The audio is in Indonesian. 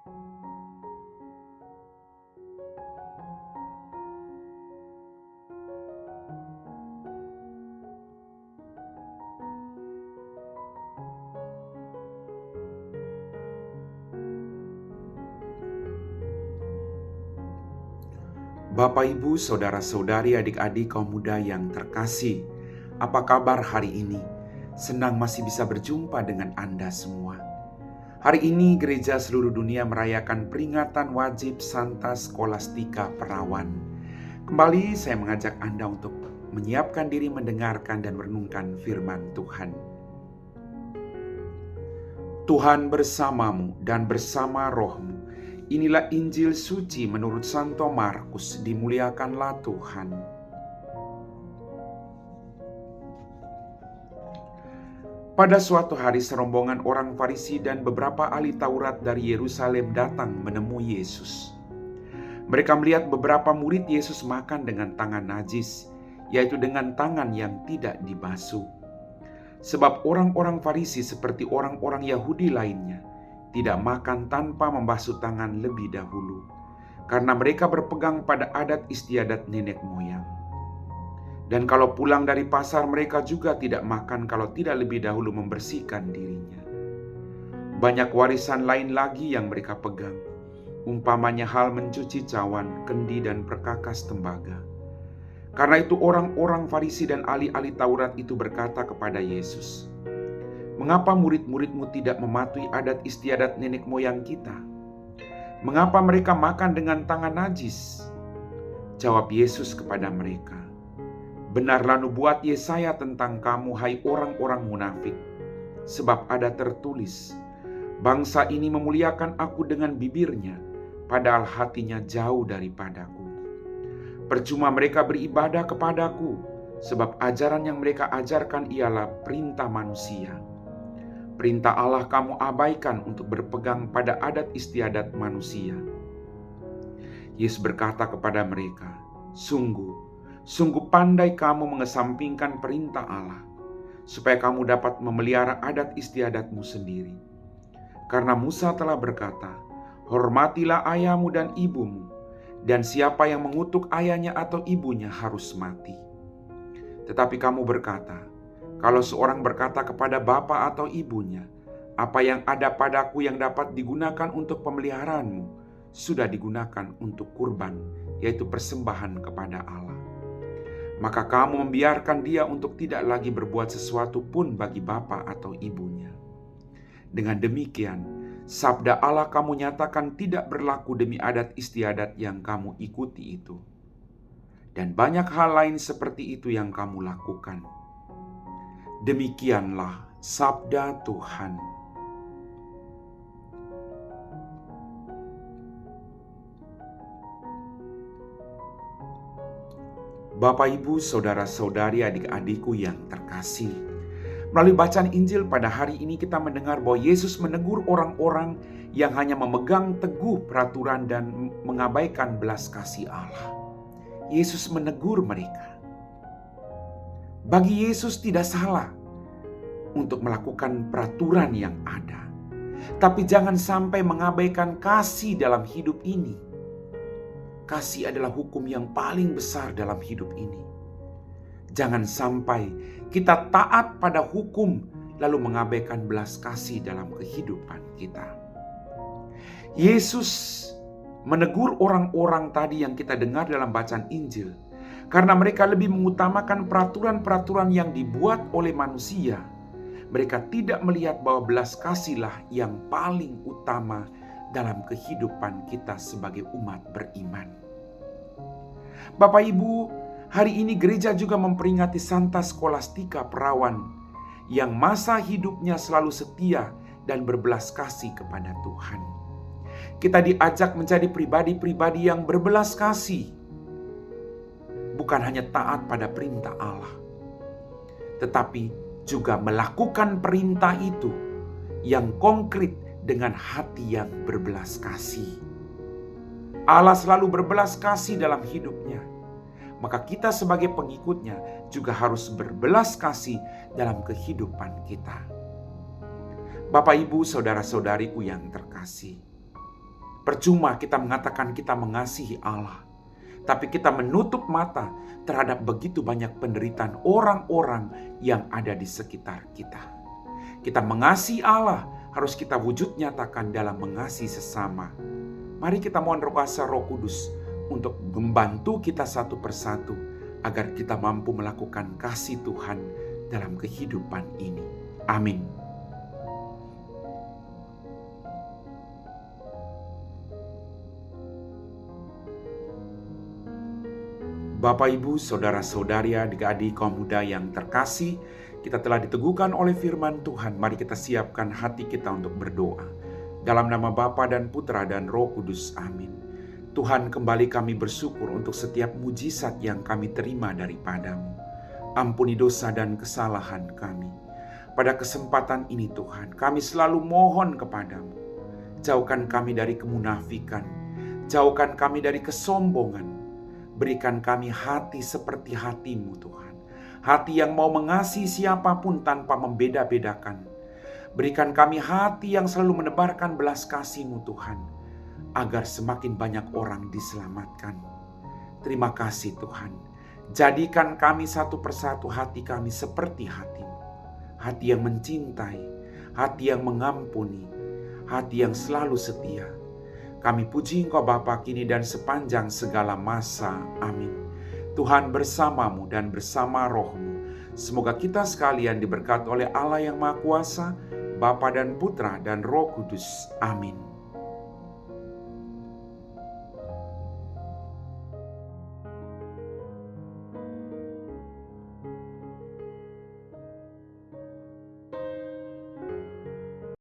Bapak, Ibu, saudara-saudari, adik-adik kaum muda yang terkasih, apa kabar hari ini? Senang masih bisa berjumpa dengan Anda semua. Hari ini gereja seluruh dunia merayakan peringatan wajib Santa Scholastica Perawan. Kembali saya mengajak Anda untuk menyiapkan diri mendengarkan dan merenungkan firman Tuhan. Tuhan bersamamu dan bersama rohmu. Inilah Injil suci menurut Santo Markus, dimuliakanlah Tuhan. Pada suatu hari serombongan orang Farisi dan beberapa ahli Taurat dari Yerusalem datang menemui Yesus. Mereka melihat beberapa murid Yesus makan dengan tangan najis, yaitu dengan tangan yang tidak dibasuh. Sebab orang-orang Farisi seperti orang-orang Yahudi lainnya tidak makan tanpa membasuh tangan lebih dahulu, karena mereka berpegang pada adat istiadat nenek moyang. Dan kalau pulang dari pasar, mereka juga tidak makan kalau tidak lebih dahulu membersihkan dirinya. Banyak warisan lain lagi yang mereka pegang, umpamanya hal mencuci cawan, kendi, dan perkakas tembaga. Karena itu orang-orang Farisi dan ahli-ahli Taurat itu berkata kepada Yesus, "Mengapa murid-muridmu tidak mematuhi adat istiadat nenek moyang kita? Mengapa mereka makan dengan tangan najis?" Jawab Yesus kepada mereka, "Benarlah nubuat Yesaya tentang kamu, hai orang-orang munafik. Sebab ada tertulis, bangsa ini memuliakan aku dengan bibirnya, padahal hatinya jauh daripadaku. Percuma mereka beribadah kepadaku, sebab ajaran yang mereka ajarkan ialah perintah manusia. Perintah Allah kamu abaikan untuk berpegang pada adat istiadat manusia." Yesus berkata kepada mereka, Sungguh pandai kamu mengesampingkan perintah Allah, supaya kamu dapat memelihara adat istiadatmu sendiri. Karena Musa telah berkata, "Hormatilah ayahmu dan ibumu, dan siapa yang mengutuk ayahnya atau ibunya harus mati." Tetapi kamu berkata, "Kalau seorang berkata kepada bapa atau ibunya, 'Apa yang ada padaku yang dapat digunakan untuk pemeliharaanmu, sudah digunakan untuk kurban, yaitu persembahan kepada Allah,' maka kamu membiarkan dia untuk tidak lagi berbuat sesuatu pun bagi bapa atau ibunya. Dengan demikian, sabda Allah kamu nyatakan tidak berlaku demi adat istiadat yang kamu ikuti itu. Dan banyak hal lain seperti itu yang kamu lakukan." Demikianlah sabda Tuhan. Bapak, Ibu, saudara-saudari, adik-adikku yang terkasih, melalui bacaan Injil pada hari ini kita mendengar bahwa Yesus menegur orang-orang yang hanya memegang teguh peraturan dan mengabaikan belas kasih Allah. Yesus menegur mereka. Bagi Yesus tidak salah untuk melakukan peraturan yang ada, tapi jangan sampai mengabaikan kasih dalam hidup ini. Kasih adalah hukum yang paling besar dalam hidup ini. Jangan sampai kita taat pada hukum lalu mengabaikan belas kasih dalam kehidupan kita. Yesus menegur orang-orang tadi yang kita dengar dalam bacaan Injil karena mereka lebih mengutamakan peraturan-peraturan yang dibuat oleh manusia. Mereka tidak melihat bahwa belas kasihlah yang paling utama dalam kehidupan kita sebagai umat beriman. Bapak, Ibu, hari ini gereja juga memperingati Santa Scholastica Perawan yang masa hidupnya selalu setia dan berbelas kasih kepada Tuhan. Kita diajak menjadi pribadi-pribadi yang berbelas kasih, bukan hanya taat pada perintah Allah, tetapi juga melakukan perintah itu yang konkret dengan hati yang berbelas kasih. Allah selalu berbelas kasih dalam hidupnya, maka kita sebagai pengikutnya juga harus berbelas kasih dalam kehidupan kita. Bapak, Ibu, saudara-saudariku yang terkasih, Percuma kita mengatakan kita mengasihi Allah, tapi kita menutup mata terhadap begitu banyak penderitaan orang-orang yang ada di sekitar kita. Kita mengasihi Allah, harus kita wujud nyatakan dalam mengasihi sesama. Mari kita mohon kuasa Roh Kudus untuk membantu kita satu persatu, agar kita mampu melakukan kasih Tuhan dalam kehidupan ini. Amin. Bapak, Ibu, Saudara-saudari, adik-adik kaum muda yang terkasih, kita telah diteguhkan oleh firman Tuhan. Mari kita siapkan hati kita untuk berdoa. Dalam nama Bapa dan Putra dan Roh Kudus, amin. Tuhan, kembali kami bersyukur untuk setiap mujizat yang kami terima daripada-Mu. Ampuni dosa dan kesalahan kami. Pada kesempatan ini Tuhan, kami selalu mohon kepada-Mu. Jauhkan kami dari kemunafikan, jauhkan kami dari kesombongan. Berikan kami hati seperti hati-Mu Tuhan. Hati yang mau mengasihi siapapun tanpa membeda-bedakan. Berikan kami hati yang selalu menebarkan belas kasih-Mu Tuhan, agar semakin banyak orang diselamatkan. Terima kasih Tuhan. Jadikan kami satu persatu hati kami seperti hati-Mu. Hati yang mencintai, hati yang mengampuni, hati yang selalu setia. Kami puji Engkau Bapa kini dan sepanjang segala masa. Amin. Tuhan bersama-Mu dan bersama Roh-Mu. Semoga kita sekalian diberkati oleh Allah yang Maha Kuasa, Bapa dan Putra dan Roh Kudus. Amin.